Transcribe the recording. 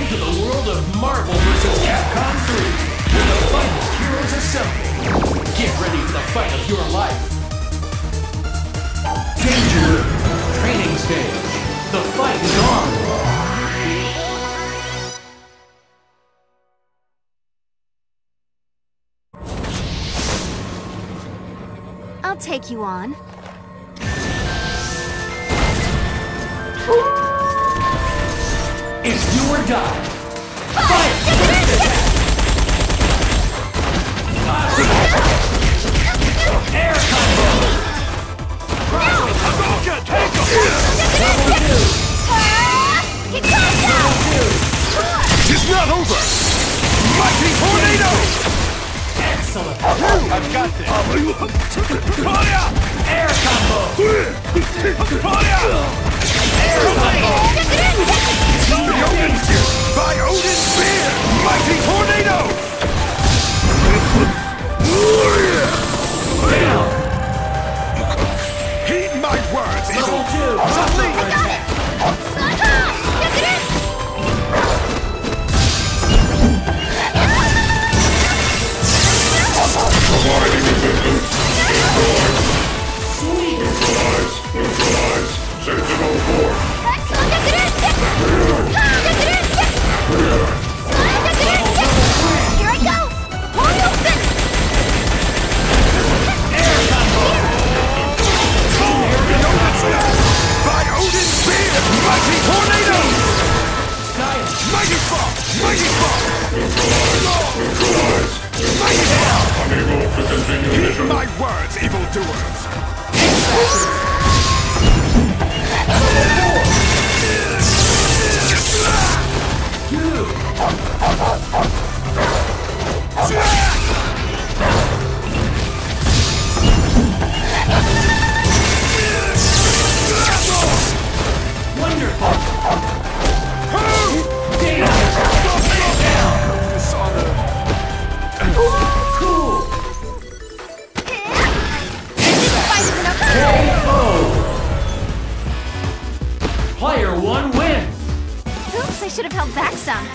Welcome to the world of Marvel vs. Capcom 3, where the finest heroes assemble. Get ready for the fight of your life. Danger! Training stage. The fight is on. I'll take you on. It's do or die. Fight! Air combo! Hadouken! Take him! Level 2! Level 2! It's not over! Mighty tornado! Excellent! I've got this! Fire! Air combo! Fire! Air combo! By Odin's spear! Mighty tornado! Down! Heed my words, Level 2! Unleash! Sweet! Neutralize! Sentinel force! Here I go! Wide open! Air combo! By Odin's spear! Mighty tornado! Giant! Mighty fall! Mighty fall! Neutralize! Mighty fall! Unable to continue Heed mission. my words, evildoers! Wonderful! Data! Stand down! Cool! This fight isn't over! KO! Player 1 wins! Oops, I should have held back some.